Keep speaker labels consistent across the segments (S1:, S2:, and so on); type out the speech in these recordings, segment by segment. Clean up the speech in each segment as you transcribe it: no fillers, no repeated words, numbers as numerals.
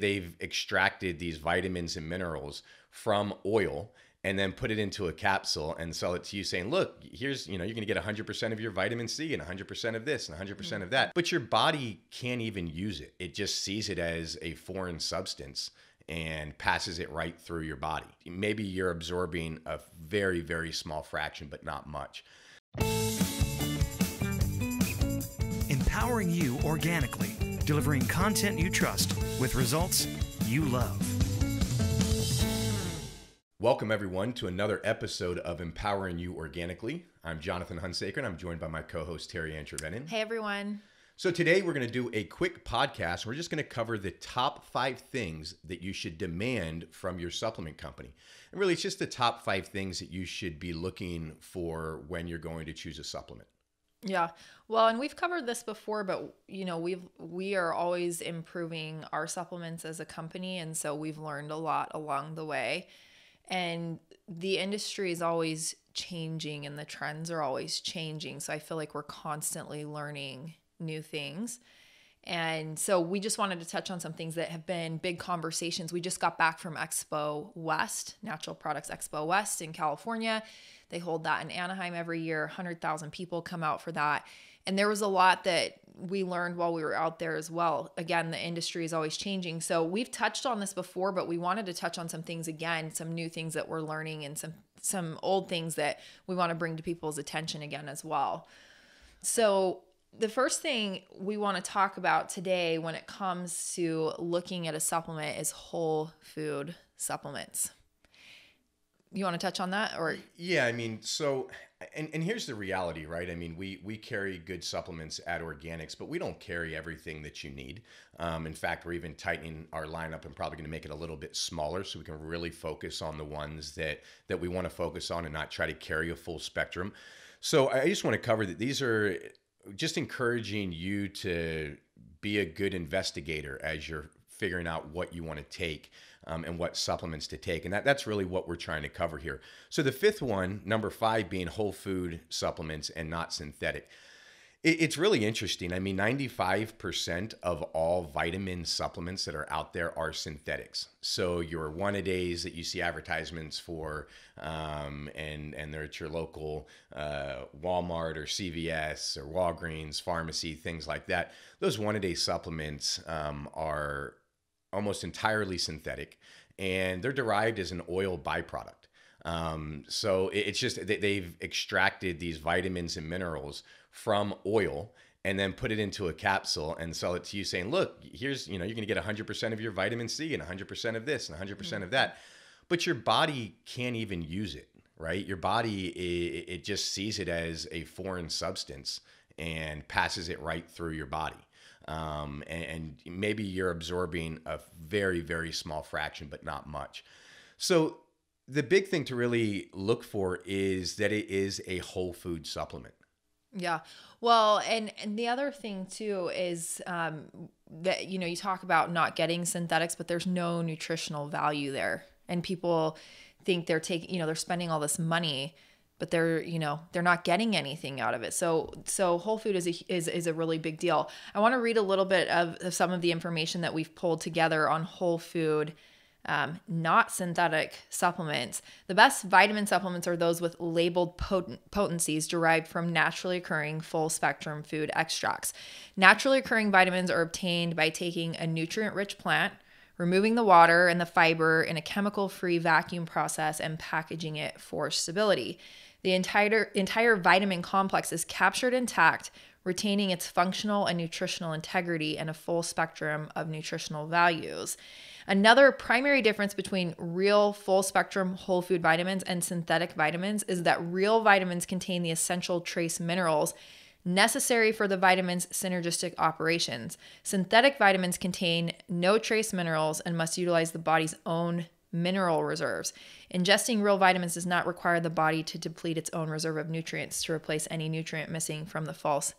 S1: They've extracted these vitamins and minerals from oil and then put it into a capsule and sell it to you saying, look, here's, you're going to get 100% of your vitamin C and 100% of this and 100% of that. But your body can't even use it. It just sees it as a foreign substance and passes it right through your body. Maybe you're absorbing a very, very small fraction, but not much.
S2: Empowering you organically, delivering content you trust with results you love.
S1: Welcome, everyone, to another episode of Empowering You Organically. I'm Jonathan and I'm joined by my co-host, TeriAnn.
S3: Hey, everyone.
S1: So today we're going to do a quick podcast. We're just going to cover the top 5 things that you should demand from your supplement company. And really, it's just the top 5 things that you should be looking for when you're going to choose a supplement.
S3: Yeah. Well, and we've covered this before, but we are always improving our supplements as a company. And so we've learned a lot along the way. And the industry is always changing and the trends are always changing. So I feel like we're constantly learning new things. And so we just wanted to touch on some things that have been big conversations. We just got back from Expo West, Natural Products Expo West in California. They hold that in Anaheim every year. 100,000 people come out for that. And there was a lot that we learned while we were out there as well. Again, the industry is always changing. So we've touched on this before, but we wanted to touch on some things again, some new things that we're learning and some old things that we want to bring to people's attention again as well. So the first thing we want to talk about today when it comes to looking at a supplement is whole food supplements. You want to touch on that? Or
S1: yeah, so here's the reality, right? We carry good supplements at Organixx, but we don't carry everything that you need. In fact, we're even tightening our lineup and probably going to make it a little bit smaller so we can really focus on the ones that we want to focus on and not try to carry a full spectrum. So I just want to cover that these are just encouraging you to be a good investigator as you're figuring out what you want to take and what supplements to take. And that's really what we're trying to cover here. So the fifth one, number 5, being whole food supplements and not synthetic. It's really interesting. 95% of all vitamin supplements that are out there are synthetics. So your one-a-days that you see advertisements for, and they're at your local Walmart or CVS or Walgreens pharmacy, things like that. Those one-a-day supplements are almost entirely synthetic, and they're derived as an oil byproduct. So it's just they've extracted these vitamins and minerals from oil and then put it into a capsule and sell it to you saying, look, here's, you're going to get 100% of your vitamin C and 100% of this and 100% of that. But your body can't even use it, right? Your body, it just sees it as a foreign substance and passes it right through your body. And maybe you're absorbing a very, very small fraction, but not much. So the big thing to really look for is that it is a whole food supplement.
S3: yeah. Well, and the other thing too is that, you talk about not getting synthetics, but there's no nutritional value there. And people think they're they're spending all this money, but they're not getting anything out of it. So whole food is a really big deal. I want to read a little bit of some of the information that we've pulled together on whole food, not synthetic supplements. The best vitamin supplements are those with labeled potencies derived from naturally occurring full spectrum food extracts. Naturally occurring vitamins are obtained by taking a nutrient-rich plant, removing the water and the fiber in a chemical-free vacuum process, and packaging it for stability. The entire vitamin complex is captured intact, retaining its functional and nutritional integrity and a full spectrum of nutritional values. Another primary difference between real full spectrum whole food vitamins and synthetic vitamins is that real vitamins contain the essential trace minerals necessary for the vitamin's synergistic operations. Synthetic vitamins contain no trace minerals and must utilize the body's own mineral reserves. Ingesting real vitamins does not require the body to deplete its own reserve of nutrients to replace any nutrient missing from the false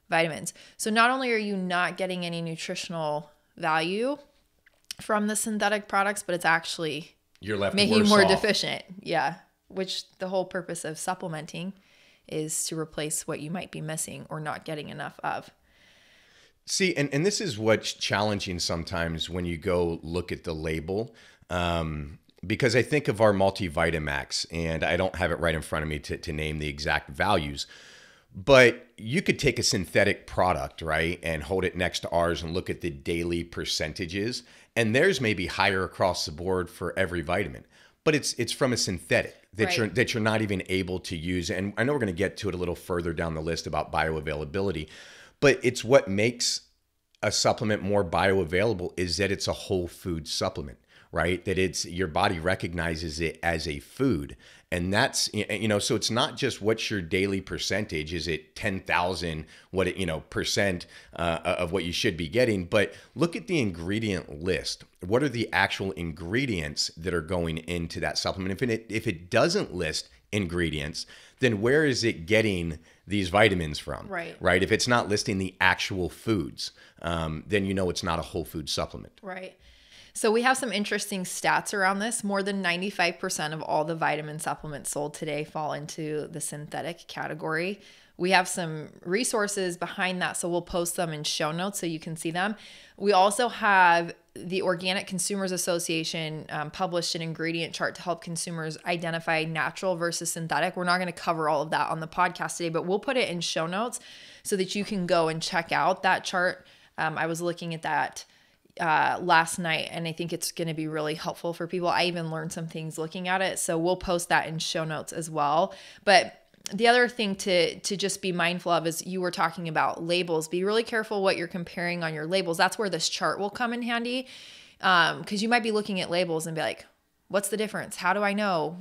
S3: vitamins. So not only are you not getting any nutritional value from the synthetic products, but it's actually
S1: you're left
S3: making you more
S1: off.
S3: deficient. Yeah. Which the whole purpose of supplementing is to replace what you might be missing or not getting enough of.
S1: See, and this is what's challenging sometimes when you go look at the label. Because I think of our multivitamax, and I don't have it right in front of me to name the exact values, but you could take a synthetic product, right, and hold it next to ours and look at the daily percentages, and theirs may be higher across the board for every vitamin, but it's from a synthetic that you're not even able to use. And I know we're going to get to it a little further down the list about bioavailability, but it's what makes a supplement more bioavailable is that it's a whole food supplement, right? That it's your body recognizes it as a food. And that's, so it's not just what's your daily percentage. Is it 10,000, percent of what you should be getting? But look at the ingredient list. What are the actual ingredients that are going into that supplement? If it doesn't list ingredients, then where is it getting these vitamins from? Right. If it's not listing the actual foods, then it's not a whole food supplement.
S3: Right. So we have some interesting stats around this. More than 95% of all the vitamin supplements sold today fall into the synthetic category. We have some resources behind that, so we'll post them in show notes so you can see them. We also have the Organic Consumers Association published an ingredient chart to help consumers identify natural versus synthetic. We're not going to cover all of that on the podcast today, but we'll put it in show notes so that you can go and check out that chart. I was looking at that last night, and I think it's going to be really helpful for people. I even learned some things looking at it, so we'll post that in show notes as well. But the other thing to just be mindful of is you were talking about labels. Be really careful what you're comparing on your labels. That's where this chart will come in handy, because you might be looking at labels and be like, what's the difference? How do I know?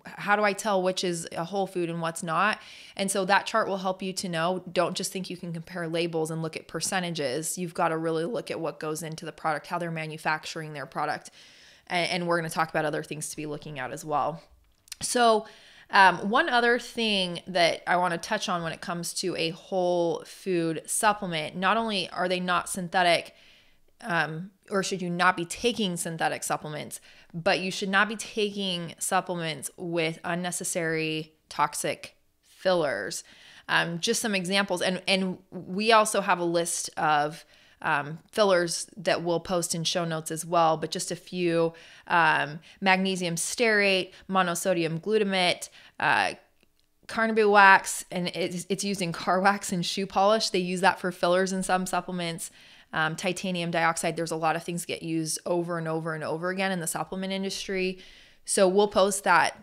S3: How do I tell which is a whole food and what's not? And so that chart will help you to know. Don't just think you can compare labels and look at percentages. You've got to really look at what goes into the product, how they're manufacturing their product. And we're going to talk about other things to be looking at as well. So one other thing that I want to touch on when it comes to a whole food supplement, not only are they not synthetic, or should you not be taking synthetic supplements, but you should not be taking supplements with unnecessary toxic fillers. Just some examples. And we also have a list of fillers that we'll post in show notes as well, but just a few: magnesium stearate, monosodium glutamate, carnauba wax, and it's used in car wax and shoe polish. They use that for fillers in some supplements. Titanium dioxide. There's a lot of things that get used over and over and over again in the supplement industry. So we'll post that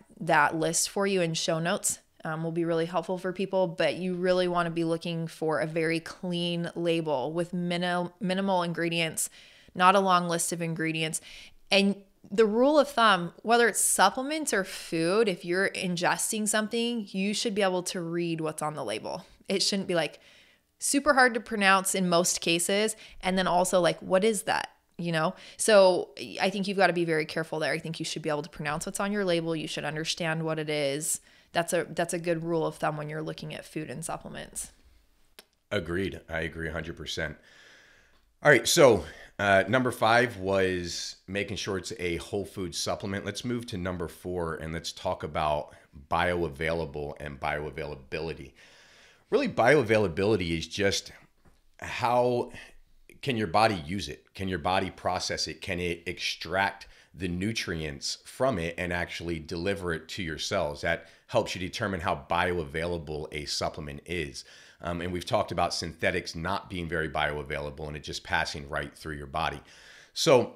S3: list for you in show notes. Will be really helpful for people, but you really want to be looking for a very clean label with minimal ingredients, not a long list of ingredients. And the rule of thumb, whether it's supplements or food, if you're ingesting something, you should be able to read what's on the label. It shouldn't be like super hard to pronounce in most cases. And then also like, what is that? So I think you've got to be very careful there. I think you should be able to pronounce what's on your label. You should understand what it is. That's a good rule of thumb when you're looking at food and supplements.
S1: Agreed. I agree 100%. All right. So number 5 was making sure it's a whole food supplement. Let's move to number 4 and let's talk about bioavailable and bioavailability. Really, bioavailability is just how can your body use it? Can your body process it? Can it extract the nutrients from it and actually deliver it to your cells? That helps you determine how bioavailable a supplement is. And we've talked about synthetics not being very bioavailable and it just passing right through your body. So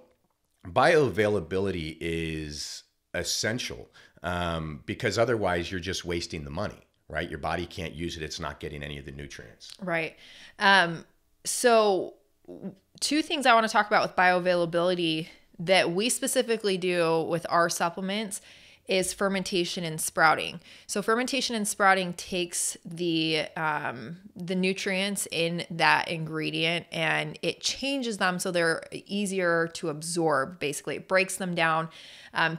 S1: bioavailability is essential because otherwise you're just wasting the money. Right? Your body can't use it. It's not getting any of the nutrients.
S3: Right. So 2 things I want to talk about with bioavailability that we specifically do with our supplements is fermentation and sprouting. So fermentation and sprouting takes the nutrients in that ingredient and it changes them so they're easier to absorb. Basically, it breaks them down.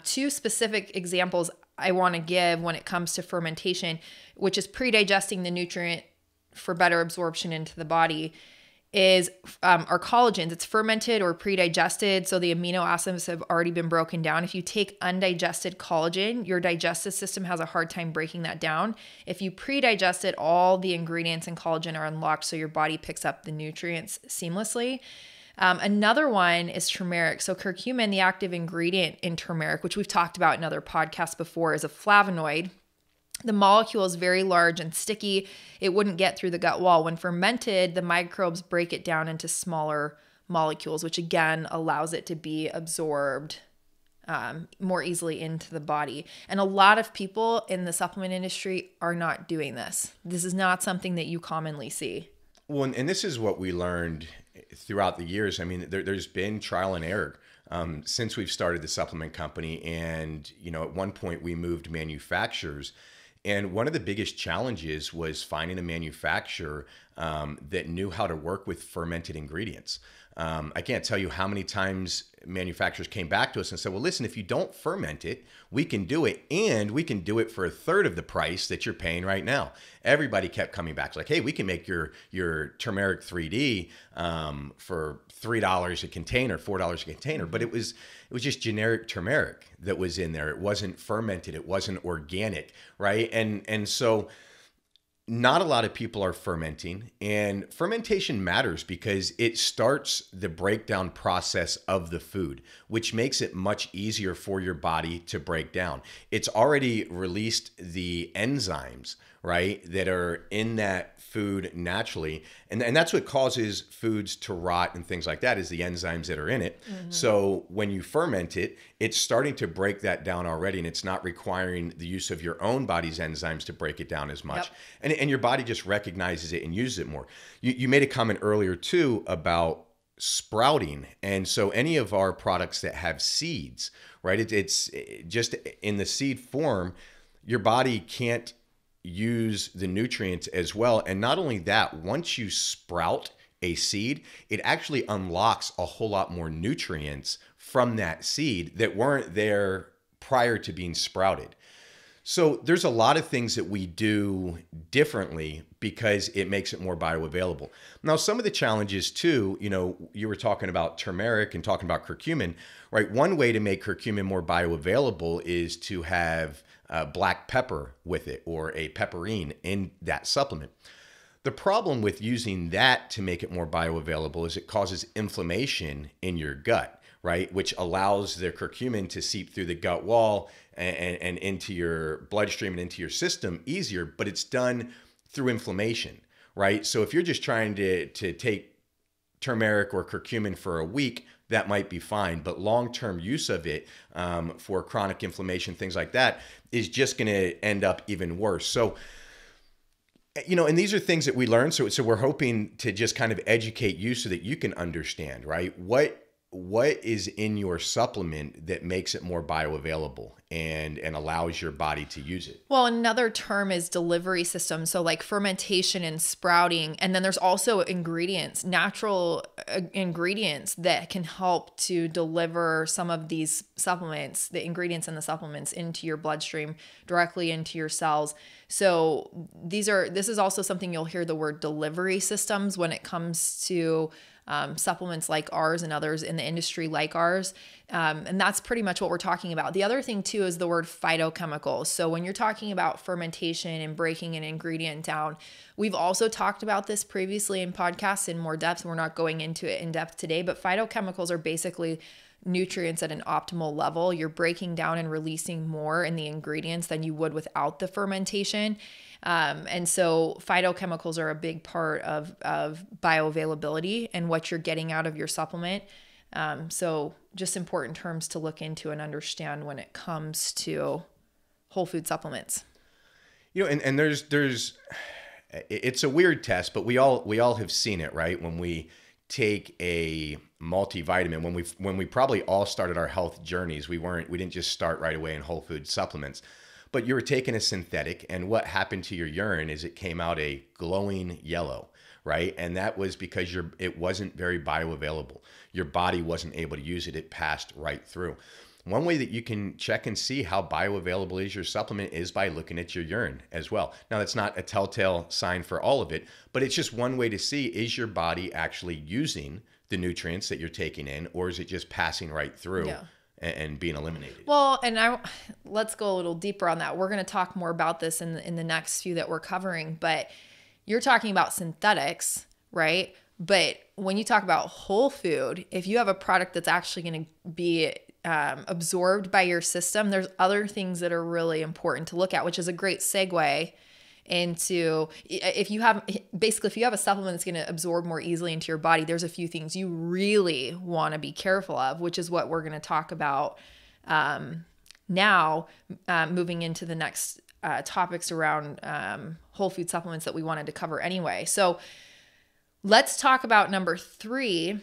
S3: 2 specific examples I want to give when it comes to fermentation, which is pre-digesting the nutrient for better absorption into the body, are collagens. It's fermented or pre-digested, so the amino acids have already been broken down. If you take undigested collagen, your digestive system has a hard time breaking that down. If you pre-digest it, all the ingredients in collagen are unlocked, so your body picks up the nutrients seamlessly. Another one is turmeric. So curcumin, the active ingredient in turmeric, which we've talked about in other podcasts before, is a flavonoid. The molecule is very large and sticky. It wouldn't get through the gut wall. When fermented, the microbes break it down into smaller molecules, which again allows it to be absorbed more easily into the body. And a lot of people in the supplement industry are not doing this. This is not something that you commonly see.
S1: Well, and this is what we learned throughout the years. I mean, there's been trial and error since we've started the supplement company. And, at one point we moved manufacturers. And one of the biggest challenges was finding a manufacturer that knew how to work with fermented ingredients. I can't tell you how many times manufacturers came back to us and said, well, listen, if you don't ferment it, we can do it. And we can do it for a third of the price that you're paying right now. Everybody kept coming back. It's like, hey, we can make your turmeric 3D for $3 a container, $4 a container. But it was just generic turmeric that was in there. It wasn't fermented. It wasn't organic, right? And so not a lot of people are fermenting, and fermentation matters because it starts the breakdown process of the food, which makes it much easier for your body to break down. It's already released the enzymes, right, that are in that food naturally. And that's what causes foods to rot and things like that, is the enzymes that are in it. Mm-hmm. So when you ferment it, it's starting to break that down already, and it's not requiring the use of your own body's enzymes to break it down as much. Yep. And your body just recognizes it and uses it more. You made a comment earlier too about sprouting. And so any of our products that have seeds, right, it's just in the seed form, your body can't use the nutrients as well. And not only that, once you sprout a seed, it actually unlocks a whole lot more nutrients from that seed that weren't there prior to being sprouted. So there's a lot of things that we do differently because it makes it more bioavailable. Now, some of the challenges too, you were talking about turmeric and talking about curcumin, right? One way to make curcumin more bioavailable is to have black pepper with it, or a pepperine in that supplement. The problem with using that to make it more bioavailable is it causes inflammation in your gut, right? Which allows the curcumin to seep through the gut wall and into your bloodstream and into your system easier, but it's done through inflammation, right? So if you're just trying to take turmeric or curcumin for a week, that might be fine, but long-term use of it for chronic inflammation, things like that, is just going to end up even worse. So, and these are things that we learn. So we're hoping to just kind of educate you so that you can understand, right? What is in your supplement that makes it more bioavailable and allows your body to use it?
S3: Well, another term is delivery system. So like fermentation and sprouting. And then there's also ingredients, natural ingredients that can help to deliver some of these supplements, the ingredients in the supplements, into your bloodstream, directly into your cells. So this is also something you'll hear the word delivery systems when it comes to supplements like ours and others in the industry like ours. And that's pretty much what we're talking about. The other thing too is the word phytochemicals. So when you're talking about fermentation and breaking an ingredient down, we've also talked about this previously in podcasts in more depth. We're not going into it in depth today, but phytochemicals are basically nutrients at an optimal level. You're breaking down and releasing more in the ingredients than you would without the fermentation. And so phytochemicals are a big part of bioavailability and what you're getting out of your supplement. So just important terms to look into and understand when it comes to whole food supplements.
S1: And there's it's a weird test, but we all have seen it, right? When we take a multivitamin, when we probably all started our health journeys, we didn't just start right away in whole food supplements. But you were taking a synthetic, and what happened to your urine is it came out a glowing yellow, right? And that was because it wasn't very bioavailable. Your body wasn't able to use it. It passed right through. one way that you can check and see how bioavailable is your supplement is by looking at your urine as well. Now, that's not a telltale sign for all of it, but it's just one way to see, is your body actually using the nutrients that you're taking in, or is it just passing right through and being eliminated?
S3: Well, and let's go a little deeper on that. We're going to talk more about this in the next few that we're covering, but you're talking about synthetics, right? But when you talk about whole food, if you have a product that's actually going to be absorbed by your system, there's other things that are really important to look at, which is a great segue into if you have a supplement that's going to absorb more easily into your body, there's a few things you really want to be careful of, which is what we're going to talk about now, moving into the next topics around whole food supplements that we wanted to cover anyway. So let's talk about number 3,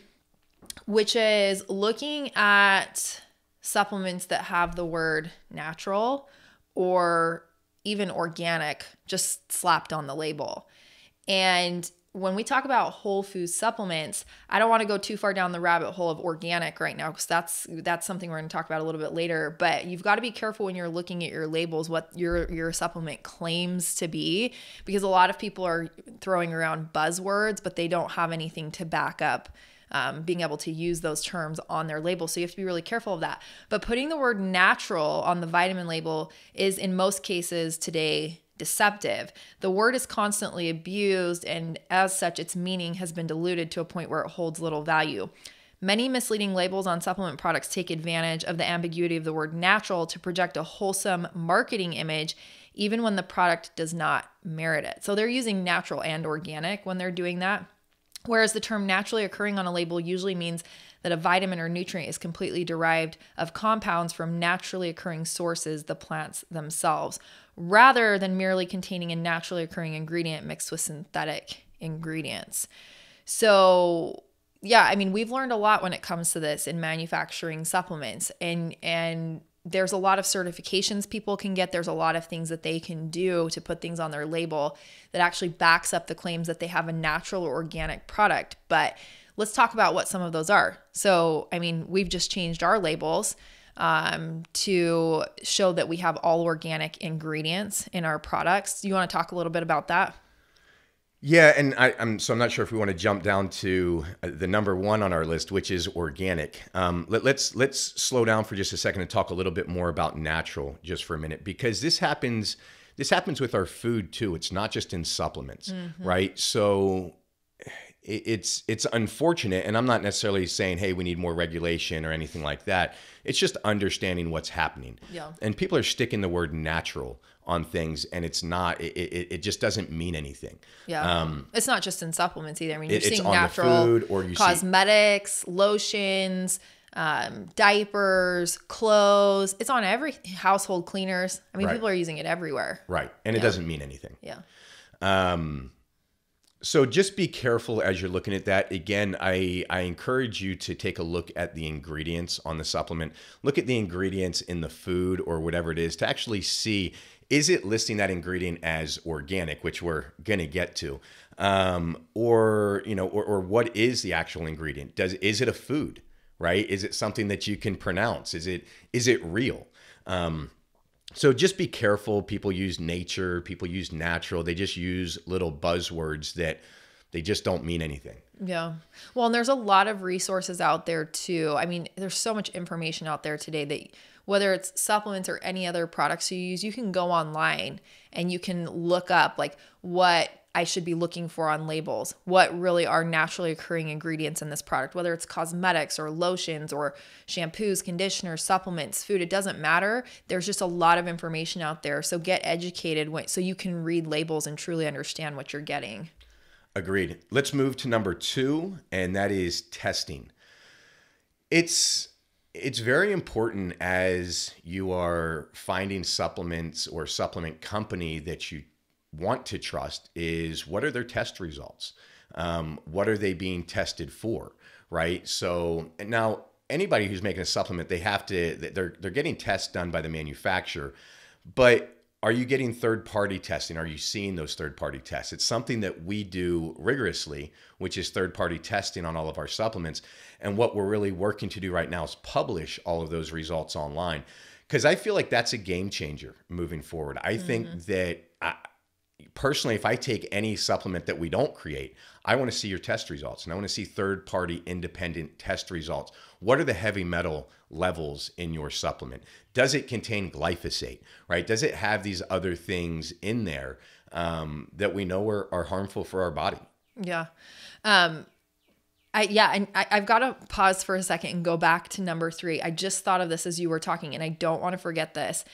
S3: which is looking at supplements that have the word natural or even organic just slapped on the label. And when we talk about whole food supplements, I don't want to go too far down the rabbit hole of organic right now, because that's something we're going to talk about a little bit later. But you've got to be careful when you're looking at your labels, what your supplement claims to be, because a lot of people are throwing around buzzwords, but they don't have anything to back up being able to use those terms on their label. So you have to be really careful of that. But putting the word natural on the vitamin label is in most cases today deceptive. The word is constantly abused, and as such, its meaning has been diluted to a point where it holds little value. Many misleading labels on supplement products take advantage of the ambiguity of the word natural to project a wholesome marketing image, even when the product does not merit it. So they're using natural and organic when they're doing that. Whereas the term naturally occurring on a label usually means that a vitamin or nutrient is completely derived of compounds from naturally occurring sources, the plants themselves, rather than merely containing a naturally occurring ingredient mixed with synthetic ingredients. So yeah, I mean, we've learned a lot when it comes to this in manufacturing supplements, and there's a lot of certifications people can get. There's a lot of things that they can do to put things on their label that actually backs up the claims that they have a natural or organic product. But let's talk about what some of those are. So, I mean, we've just changed our labels to show that we have all organic ingredients in our products. Do you want to talk a little bit about that?
S1: Yeah, and I'm not sure if we want to jump down to the number 1 on our list, which is organic. Let's slow down for just a second and talk a little bit more about natural just for a minute, because this happens with our food too. It's not just in supplements, right? So it's unfortunate, and I'm not necessarily saying, hey, we need more regulation or anything like that. It's just understanding what's happening. Yeah. And people are sticking the word natural on things, and it's not, it just doesn't mean anything.
S3: Yeah. It's not just in supplements either. I mean, you're seeing
S1: on
S3: natural
S1: the food, or you
S3: cosmetics, lotions, diapers, clothes. It's on every household cleaners. I mean, people are using it everywhere.
S1: Right. And it doesn't mean anything.
S3: Yeah.
S1: So just be careful as you're looking at that. Again, I encourage you to take a look at the ingredients on the supplement. Look at the ingredients in the food or whatever it is to actually see, is it listing that ingredient as organic, which we're going to get to, or what is the actual ingredient? Is it a food, right? Is it something that you can pronounce? Is it real? So just be careful. People use nature, people use natural. They just use little buzzwords that they just don't mean anything.
S3: Yeah. Well, and there's a lot of resources out there too. I mean, there's so much information out there today that whether it's supplements or any other products you use, you can go online and you can look up like what I should be looking for on labels, what really are naturally occurring ingredients in this product, whether it's cosmetics or lotions or shampoos, conditioners, supplements, food, it doesn't matter. There's just a lot of information out there. So get educated so you can read labels and truly understand what you're getting.
S1: Agreed. Let's move to number 2, and that is testing. It's very important as you are finding supplements or supplement company that you want to trust is, what are their test results? What are they being tested for, right? So now anybody who's making a supplement, they're getting tests done by the manufacturer, but are you getting third-party testing? Are you seeing those third-party tests? It's something that we do rigorously, which is third-party testing on all of our supplements. And what we're really working to do right now is publish all of those results online, because I feel like that's a game changer moving forward. I think that personally, if I take any supplement that we don't create, I want to see your test results, and I want to see third-party independent test results. What are the heavy metal levels in your supplement? Does it contain glyphosate, right? Does it have these other things in there that we know are harmful for our body?
S3: Yeah. I've got to pause for a second and go back to number 3. I just thought of this as you were talking, and I don't want to forget this.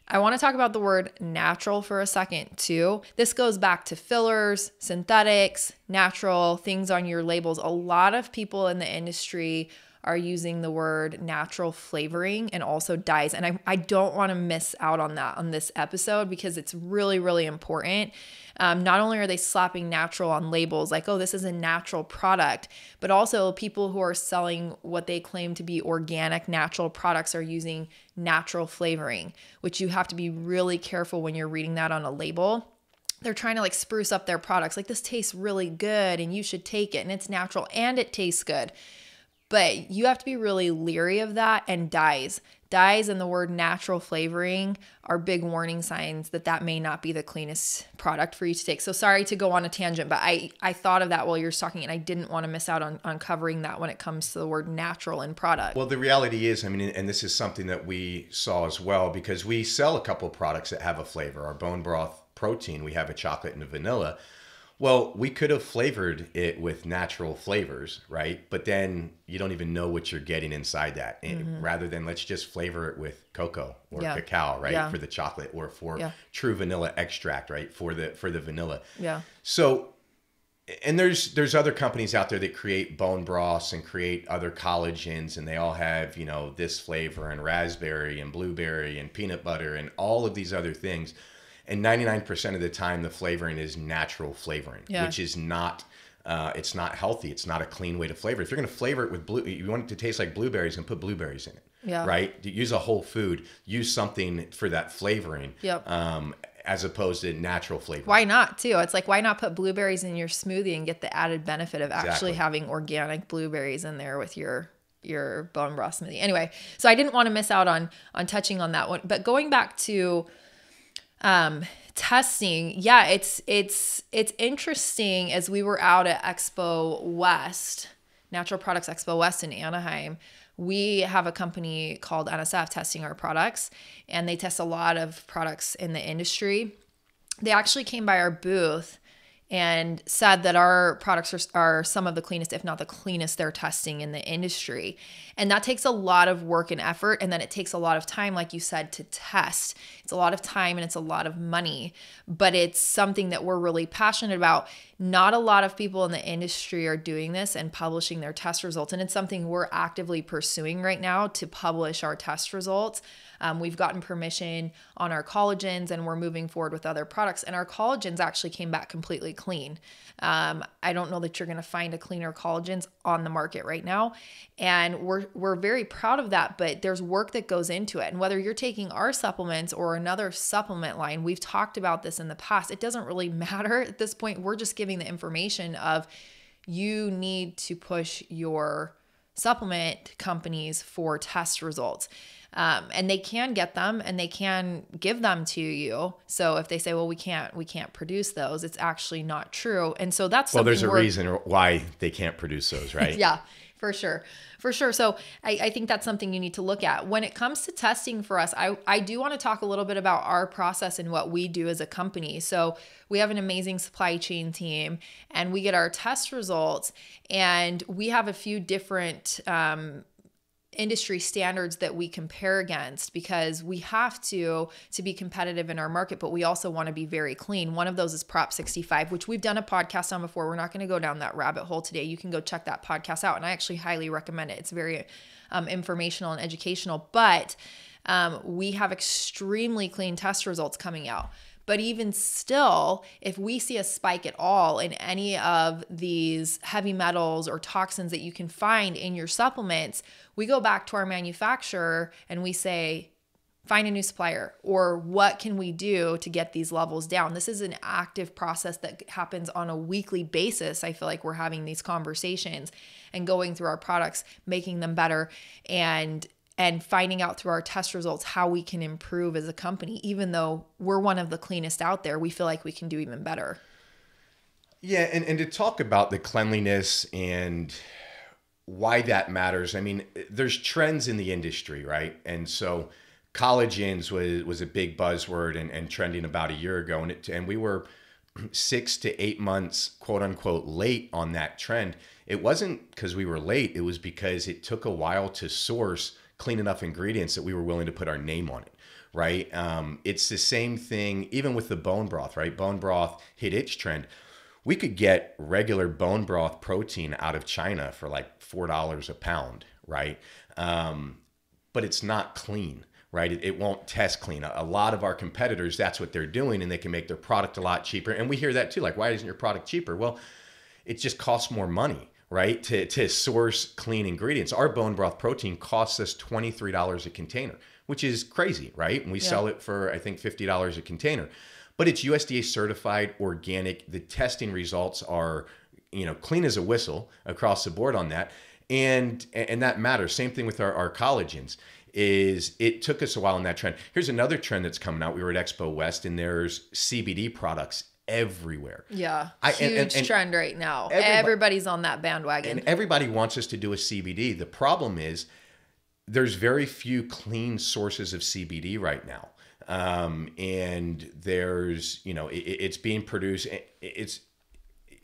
S3: I want to talk about the word natural for a second too. This goes back to fillers, synthetics, natural, things on your labels. A lot of people in the industry are using the word natural flavoring and also dyes. And I don't want to miss out on that on this episode, because it's really, really important. Not only are they slapping natural on labels like, oh, this is a natural product, but also people who are selling what they claim to be organic natural products are using natural flavoring, which you have to be really careful when you're reading that on a label. They're trying to like spruce up their products. Like, this tastes really good and you should take it, and it's natural and it tastes good. But you have to be really leery of that. And dyes and the word natural flavoring are big warning signs that may not be the cleanest product for you to take. So sorry to go on a tangent, but I thought of that while you're talking, and I didn't want to miss out on covering that when it comes to the word natural in product.
S1: Well, the reality is, I mean, and this is something that we saw as well, because we sell a couple products that have a flavor. Our bone broth protein, we have a chocolate and a vanilla. Well, we could have flavored it with natural flavors, right? But then you don't even know what you're getting inside that. And rather than, let's just flavor it with cocoa or cacao, right? For the chocolate, or for true vanilla extract, right? For the vanilla. Yeah. So, and there's other companies out there that create bone broths and create other collagens, and they all have, you know, this flavor and raspberry and blueberry and peanut butter and all of these other things. And 99% of the time, the flavoring is natural flavoring, which is not, it's not healthy. It's not a clean way to flavor. If you're going to flavor it with you want it to taste like blueberries, and put blueberries in it, right? Use a whole food, use something for that flavoring, as opposed to natural flavoring.
S3: Why not too? It's like, why not put blueberries in your smoothie and get the added benefit of actually having organic blueberries in there with your bone broth smoothie? Anyway, so I didn't want to miss out on touching on that one. But going back to testing, it's interesting. As we were out at Expo West, Natural Products Expo West in Anaheim, we have a company called NSF testing our products, and they test a lot of products in the industry. They actually came by our booth and said that our products are some of the cleanest, if not the cleanest, they're testing in the industry. And that takes a lot of work and effort. And then it takes a lot of time, like you said, to test. It's a lot of time and it's a lot of money, but it's something that we're really passionate about. Not a lot of people in the industry are doing this and publishing their test results. And it's something we're actively pursuing right now, to publish our test results. We've gotten permission on our collagens, and we're moving forward with other products. And our collagens actually came back completely clean. I don't know that you're going to find a cleaner collagens on the market right now. And we're very proud of that, but there's work that goes into it. And whether you're taking our supplements or another supplement line, we've talked about this in the past, it doesn't really matter at this point. We're just giving the information of, you need to push your supplement companies for test results. And they can get them and they can give them to you. So if they say, well, we can't produce those, it's actually not true. And so that's,
S1: well, there's a reason why they can't produce those, right?
S3: Yeah, for sure. For sure. So I think that's something you need to look at. When it comes to testing for us, I do want to talk a little bit about our process and what we do as a company. So we have an amazing supply chain team, and we get our test results, and we have a few different industry standards that we compare against, because we have to be competitive in our market, but we also want to be very clean. One of those is Prop 65, which we've done a podcast on before. We're not going to go down that rabbit hole today. You can go check that podcast out, and I actually highly recommend it. It's very informational and educational, but we have extremely clean test results coming out. But even still, if we see a spike at all in any of these heavy metals or toxins that you can find in your supplements, we go back to our manufacturer and we say, find a new supplier, or what can we do to get these levels down? This is an active process that happens on a weekly basis. I feel like we're having these conversations and going through our products, making them better, and finding out through our test results how we can improve as a company. Even though we're one of the cleanest out there, we feel like we can do even better.
S1: Yeah, and to talk about the cleanliness and why that matters, I mean, there's trends in the industry, right? And so collagens was a big buzzword and trending about a year ago. And we were 6 to 8 months, quote unquote, late on that trend. It wasn't because we were late. It was because it took a while to source clean enough ingredients that we were willing to put our name on it, right? It's the same thing, even with the bone broth, right? Bone broth hit its trend. We could get regular bone broth protein out of China for like $4 a pound, right? But it's not clean. Right? It won't test clean. A lot of our competitors, that's what they're doing, and they can make their product a lot cheaper. And we hear that too. Like, why isn't your product cheaper? Well, it just costs more money, right? To source clean ingredients. Our bone broth protein costs us $23 a container, which is crazy, right? And we sell it for, I think, $50 a container. But it's USDA certified, organic. The testing results are, clean as a whistle across the board on that. And that matters. Same thing with our collagens. It took us a while in that trend. Here's another trend that's coming out. We were at Expo West, and there's CBD products everywhere.
S3: Yeah, huge trend right now. Everybody's on that bandwagon.
S1: And everybody wants us to do a CBD. The problem is there's very few clean sources of CBD right now. And there's, it's being produced.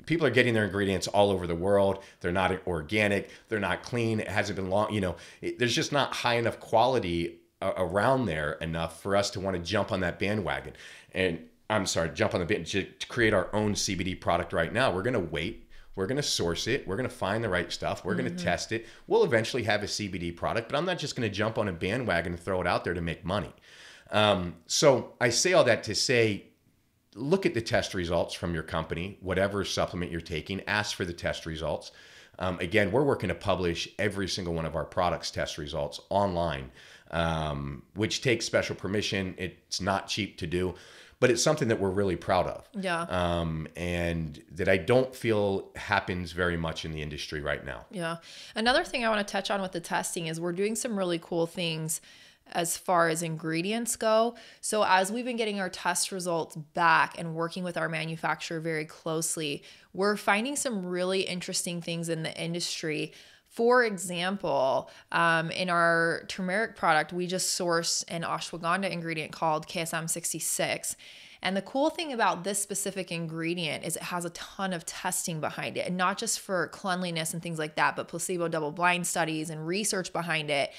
S1: People are getting their ingredients all over the world. They're not organic. They're not clean. It hasn't been long. There's just not high enough quality around there enough for us to want to jump on that bandwagon. And jump on the bandwagon to create our own CBD product right now. We're going to wait. We're going to source it. We're going to find the right stuff. We're going to test it. We'll eventually have a CBD product, but I'm not just going to jump on a bandwagon and throw it out there to make money. So I say all that to say, look at the test results from your company, whatever supplement you're taking, ask for the test results. Again, we're working to publish every single one of our products' test results online, which takes special permission. It's not cheap to do, but it's something that we're really proud of.
S3: Yeah.
S1: And that I don't feel happens very much in the industry right now.
S3: Yeah. Another thing I want to touch on with the testing is we're doing some really cool things as far as ingredients go. So as we've been getting our test results back and working with our manufacturer very closely, we're finding some really interesting things in the industry. For example, in our turmeric product, we just sourced an ashwagandha ingredient called KSM 66. And the cool thing about this specific ingredient is it has a ton of testing behind it, and not just for cleanliness and things like that, but placebo double-blind studies and research behind it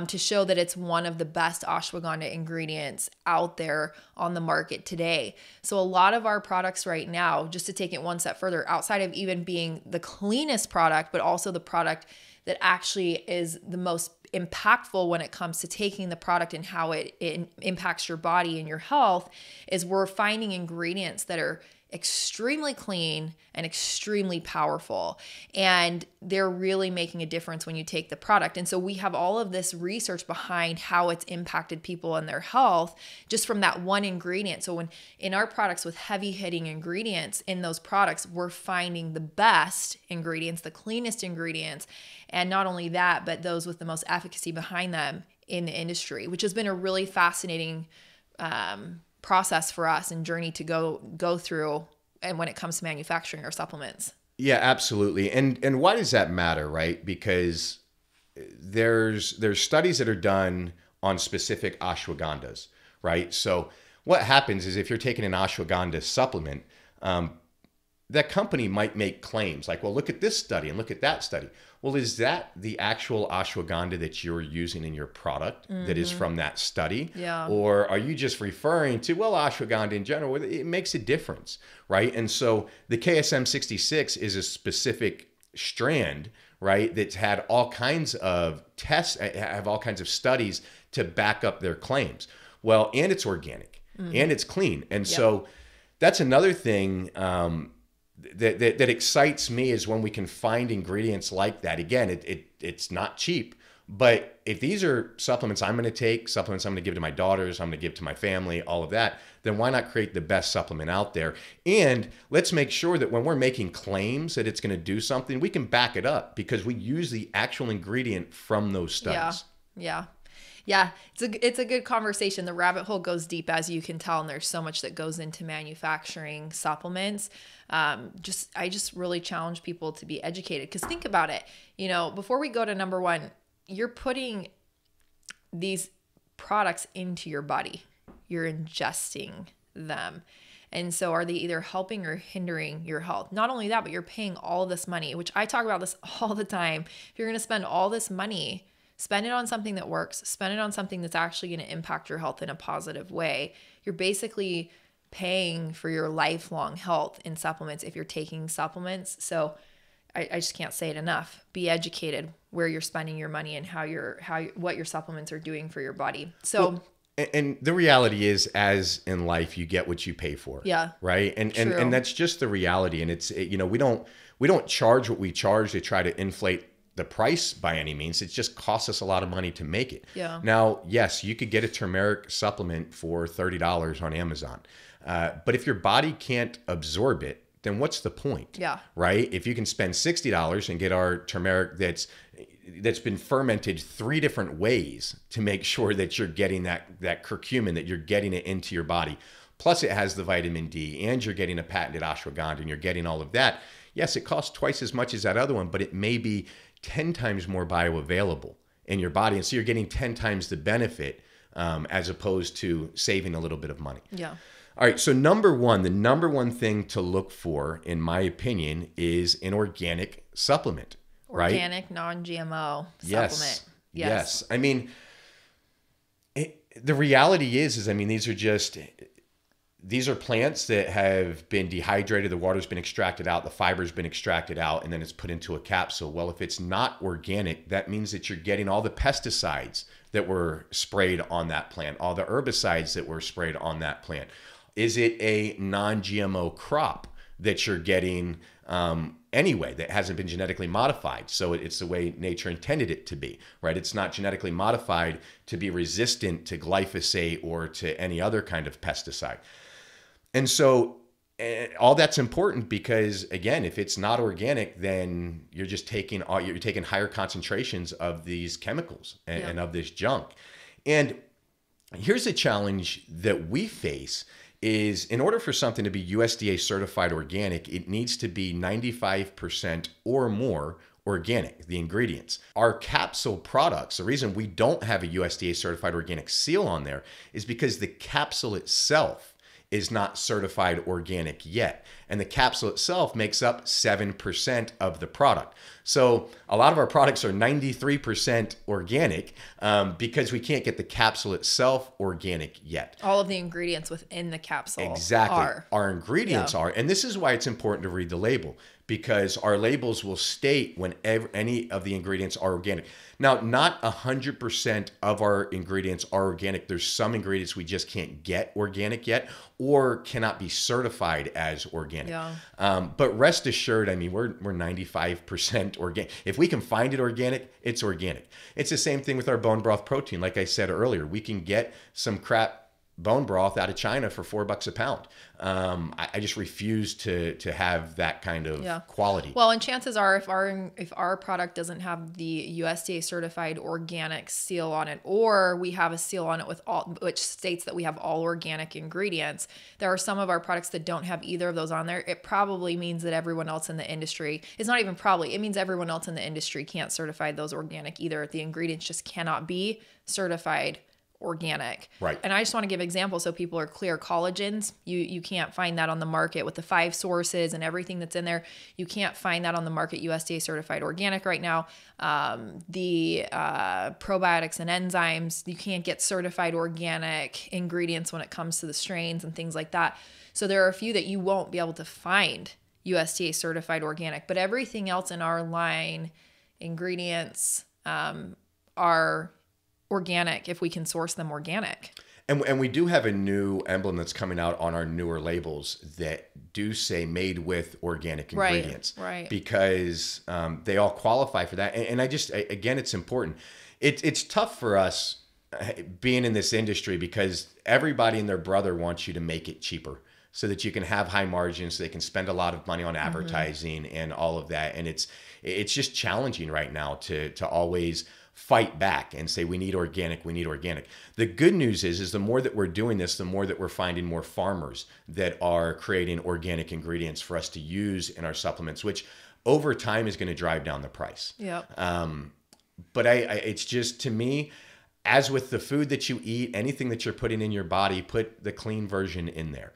S3: to show that it's one of the best ashwagandha ingredients out there on the market today. So a lot of our products right now, just to take it one step further, outside of even being the cleanest product, but also the product that actually is the most impactful when it comes to taking the product and how it impacts your body and your health, is we're finding ingredients that are extremely clean and extremely powerful. And they're really making a difference when you take the product. And so we have all of this research behind how it's impacted people and their health just from that one ingredient. So when in our products with heavy hitting ingredients in those products, we're finding the best ingredients, the cleanest ingredients. And not only that, but those with the most efficacy behind them in the industry, which has been a really fascinating process for us and journey to go through, and when it comes to manufacturing our supplements.
S1: Yeah, absolutely. And why does that matter, right? Because there's studies that are done on specific ashwagandhas, right? So what happens is if you're taking an ashwagandha supplement, that company might make claims like, well, look at this study and look at that study. Well, is that the actual ashwagandha that you're using in your product that is from that study?
S3: Yeah.
S1: Or are you just referring to, well, ashwagandha in general? It makes a difference, right? And so the KSM 66 is a specific strand, right, that's had all kinds of tests, have all kinds of studies to back up their claims. Well, and it's organic and it's clean. And so that's another thing that excites me, is when we can find ingredients like that. Again, it's not cheap, But if these are supplements I'm going to take, supplements I'm going to give to my daughters, I'm going to give to my family, all of that, then why not create the best supplement out there? And let's make sure that when we're making claims that it's going to do something, we can back it up because we use the actual ingredient from those studies.
S3: Yeah, it's a good conversation. The rabbit hole goes deep, as you can tell, and there's so much that goes into manufacturing supplements. I just really challenge people to be educated, because think about it. Before we go to number one, you're putting these products into your body. You're ingesting them. And so are they either helping or hindering your health? Not only that, but you're paying all this money, which I talk about this all the time. If you're going to spend all this money, spend it on something that works, spend it on something that's actually going to impact your health in a positive way. You're basically paying for your lifelong health in supplements if you're taking supplements. So I just can't say it enough. Be educated where you're spending your money and what your supplements are doing for your body. So
S1: and the reality is, as in life, you get what you pay for.
S3: Yeah.
S1: Right. And that's just the reality. And it's, we don't charge what we charge to try to inflate the price by any means. It just costs us a lot of money to make it.
S3: Yeah.
S1: Now, yes, you could get a turmeric supplement for $30 on Amazon. But if your body can't absorb it, then what's the point?
S3: Yeah.
S1: Right. If you can spend $60 and get our turmeric that's been fermented 3 different ways to make sure that you're getting that curcumin, that you're getting it into your body. Plus it has the vitamin D, and you're getting a patented ashwagandha, and you're getting all of that. Yes, it costs twice as much as that other one, but it may be 10 times more bioavailable in your body. And so you're getting 10 times the benefit as opposed to saving a little bit of money.
S3: Yeah.
S1: All right. So the number one thing to look for, in my opinion, is an organic supplement.
S3: Organic, right? Non-GMO supplement.
S1: Yes. I mean, the reality is, these are plants that have been dehydrated. The water's been extracted out. The fiber's been extracted out, and then it's put into a capsule. Well, if it's not organic, that means that you're getting all the pesticides that were sprayed on that plant, all the herbicides that were sprayed on that plant. Is it a non-GMO crop that you're getting anyway, that hasn't been genetically modified? So it's the way nature intended it to be, right? It's not genetically modified to be resistant to glyphosate or to any other kind of pesticide. And so all that's important because, again, if it's not organic, then you're just taking higher concentrations of these chemicals and of this junk. And here's a challenge that we face is, in order for something to be USDA certified organic, it needs to be 95% or more organic, the ingredients. Our capsule products, the reason we don't have a USDA certified organic seal on there is because the capsule itself is not certified organic yet. And the capsule itself makes up 7% of the product. So a lot of our products are 93% organic because we can't get the capsule itself organic yet.
S3: All of the ingredients within the capsule
S1: Our ingredients are. And this is why it's important to read the label, because our labels will state whenever any of the ingredients are organic. Now, not 100% of our ingredients are organic. There's some ingredients we just can't get organic yet or cannot be certified as organic.
S3: Yeah.
S1: But rest assured, we're 95% organic. If we can find it organic, it's organic. It's the same thing with our bone broth protein. Like I said earlier, we can get some crap bone broth out of China for $4 a pound. I just refuse to have that kind of quality.
S3: Well, and chances are, if our product doesn't have the USDA certified organic seal on it, or we have a seal on it which states that we have all organic ingredients, there are some of our products that don't have either of those on there. It probably means that everyone else in the industry, it's not even probably, it means everyone else in the industry can't certify those organic either. The ingredients just cannot be certified organic.
S1: Right.
S3: And I just want to give examples so people are clear. Collagens, you can't find that on the market with the 5 sources and everything that's in there. You can't find that on the market USDA certified organic right now. The probiotics and enzymes, you can't get certified organic ingredients when it comes to the strains and things like that. So there are a few that you won't be able to find USDA certified organic, but everything else in our line, ingredients, are organic if we can source them organic.
S1: And we do have a new emblem that's coming out on our newer labels that do say made with organic ingredients.
S3: Right.
S1: Because they all qualify for that. And again, it's important. it's tough for us being in this industry because everybody and their brother wants you to make it cheaper so that you can have high margins, so they can spend a lot of money on advertising and all of that. And it's just challenging right now to always fight back and say, we need organic, we need organic. The good news is the more that we're doing this, the more that we're finding more farmers that are creating organic ingredients for us to use in our supplements, which over time is going to drive down the price.
S3: Yep.
S1: But it's just, to me, as with the food that you eat, anything that you're putting in your body, put the clean version in there.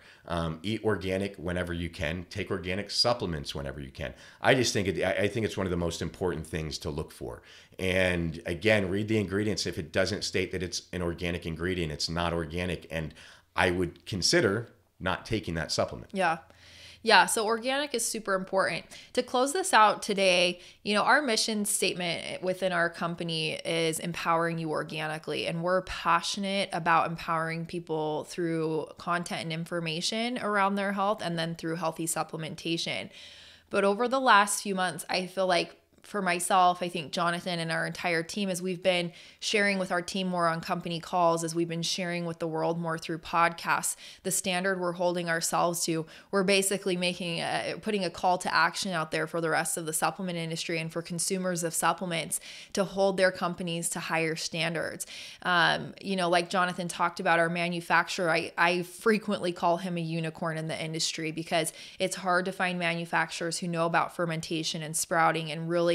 S1: Eat organic whenever you can. Take organic supplements whenever you can. I just think I think it's one of the most important things to look for. And again, read the ingredients. If it doesn't state that it's an organic ingredient, it's not organic. And I would consider not taking that supplement.
S3: Yeah. Yeah, so organic is super important. To close this out today, our mission statement within our company is empowering you organically. And we're passionate about empowering people through content and information around their health and then through healthy supplementation. But over the last few months, I feel like for myself, I think Jonathan and our entire team, as we've been sharing with our team more on company calls, as we've been sharing with the world more through podcasts, the standard we're holding ourselves to, we're basically putting a call to action out there for the rest of the supplement industry and for consumers of supplements to hold their companies to higher standards. Like Jonathan talked about, our manufacturer, I frequently call him a unicorn in the industry because it's hard to find manufacturers who know about fermentation and sprouting and really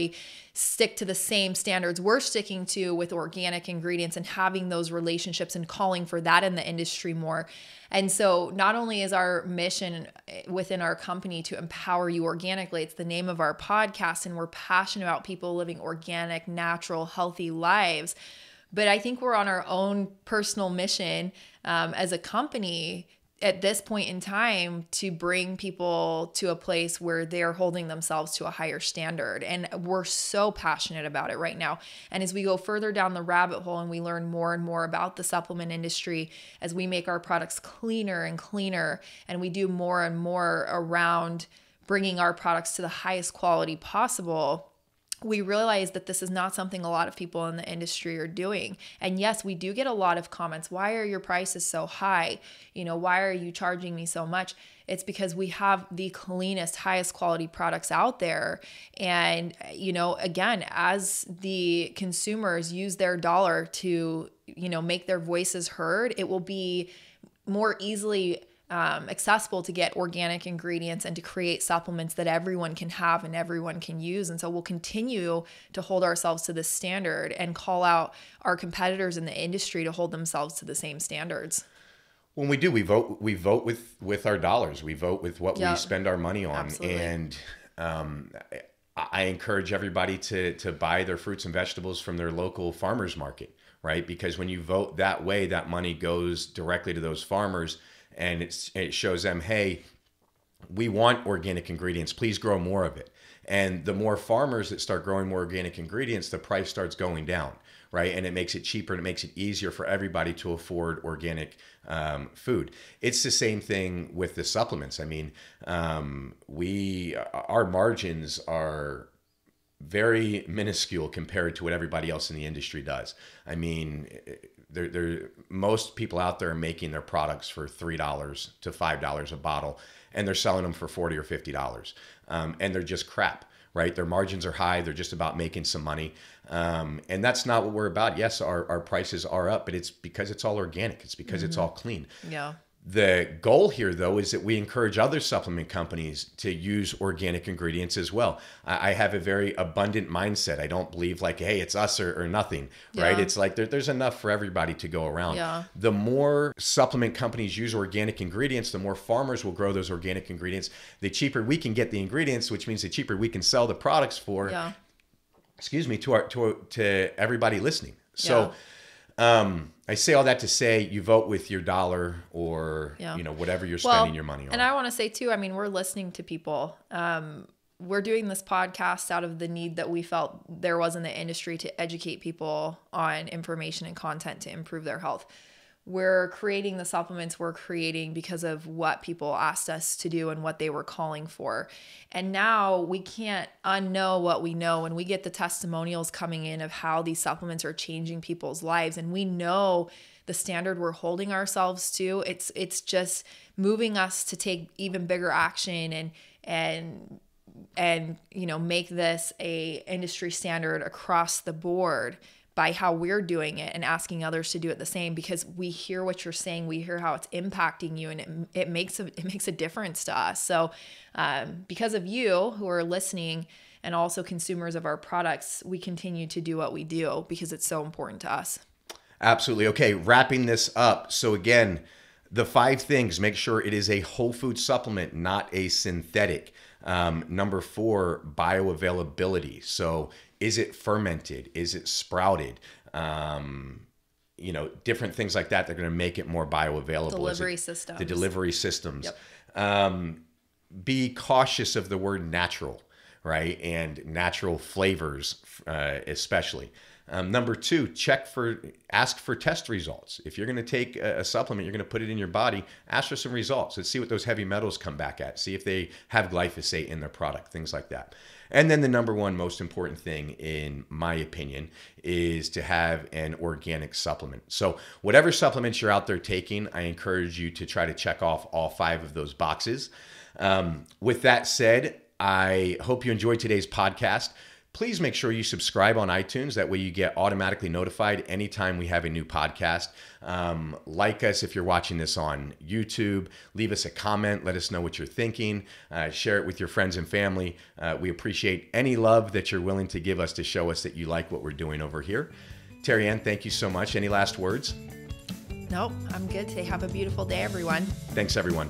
S3: stick to the same standards we're sticking to with organic ingredients and having those relationships and calling for that in the industry more. And so not only is our mission within our company to empower you organically, it's the name of our podcast, and we're passionate about people living organic, natural, healthy lives. But I think we're on our own personal mission as a company at this point in time to bring people to a place where they're holding themselves to a higher standard. And we're so passionate about it right now. And as we go further down the rabbit hole and we learn more and more about the supplement industry, as we make our products cleaner and cleaner, and we do more and more around bringing our products to the highest quality possible, we realize that this is not something a lot of people in the industry are doing. And yes, we do get a lot of comments. Why are your prices so high? Why are you charging me so much? It's because we have the cleanest, highest quality products out there. And, again, as the consumers use their dollar to, make their voices heard, it will be more easily accessible to get organic ingredients and to create supplements that everyone can have and everyone can use. And so we'll continue to hold ourselves to this standard and call out our competitors in the industry to hold themselves to the same standards.
S1: When we do, we vote with our dollars. We vote with what we spend our money on.
S3: Absolutely.
S1: And I encourage everybody to buy their fruits and vegetables from their local farmers market, right? Because when you vote that way, that money goes directly to those farmers. And it shows them, hey, we want organic ingredients. Please grow more of it. And the more farmers that start growing more organic ingredients, the price starts going down, right? And it makes it cheaper and it makes it easier for everybody to afford organic food. It's the same thing with the supplements. I mean, our margins are very minuscule compared to what everybody else in the industry does. I mean, most people out there are making their products for $3 to $5 a bottle, and they're selling them for $40 or $50. And they're just crap, right? Their margins are high. They're just about making some money. And that's not what we're about. Yes, our prices are up, but it's because it's all organic. It's because it's all clean.
S3: Yeah.
S1: The goal here, though, is that we encourage other supplement companies to use organic ingredients as well. I have a very abundant mindset. I don't believe like, hey, it's us or nothing, right?
S3: Yeah.
S1: It's like there's enough for everybody to go around.
S3: Yeah.
S1: The more supplement companies use organic ingredients, the more farmers will grow those organic ingredients. The cheaper we can get the ingredients, which means the cheaper we can sell the products for, to everybody listening. So I say all that to say you vote with your dollar or, whatever you're spending your money on.
S3: And I want to say too, I mean, we're listening to people. We're doing this podcast out of the need that we felt there was in the industry to educate people on information and content to improve their health. we're creating the supplements we're creating because of what people asked us to do and what they were calling for. And now we can't unknow what we know. When we get the testimonials coming in of how these supplements are changing people's lives, and we know the standard we're holding ourselves to, it's just moving us to take even bigger action and make this a industry standard across the board by how we're doing it, and asking others to do it the same, because we hear what you're saying, we hear how it's impacting you, and it makes a difference to us. So because of you who are listening and also consumers of our products, we continue to do what we do because it's so important to us.
S1: Absolutely. Okay, wrapping this up. So again, the 5 things: make sure it is a whole food supplement, not a synthetic. Number 4, bioavailability. So is it fermented? Is it sprouted? Different things like that. They're going to make it more bioavailable.
S3: Delivery systems.
S1: The delivery systems.
S3: Yep.
S1: Be cautious of the word natural, right? And natural flavors, especially. Number 2, ask for test results. If you're going to take a supplement, you're going to put it in your body, ask for some results. Let's see what those heavy metals come back at. See if they have glyphosate in their product, things like that. And then the number 1 most important thing, in my opinion, is to have an organic supplement. So whatever supplements you're out there taking, I encourage you to try to check off all 5 of those boxes. With that said, I hope you enjoyed today's podcast. Please make sure you subscribe on iTunes. That way you get automatically notified anytime we have a new podcast. Like us if you're watching this on YouTube. Leave us a comment. Let us know what you're thinking. Share it with your friends and family. We appreciate any love that you're willing to give us to show us that you like what we're doing over here. TeriAnn, thank you so much. Any last words?
S3: Nope, I'm good today. Have a beautiful day, everyone.
S1: Thanks, everyone.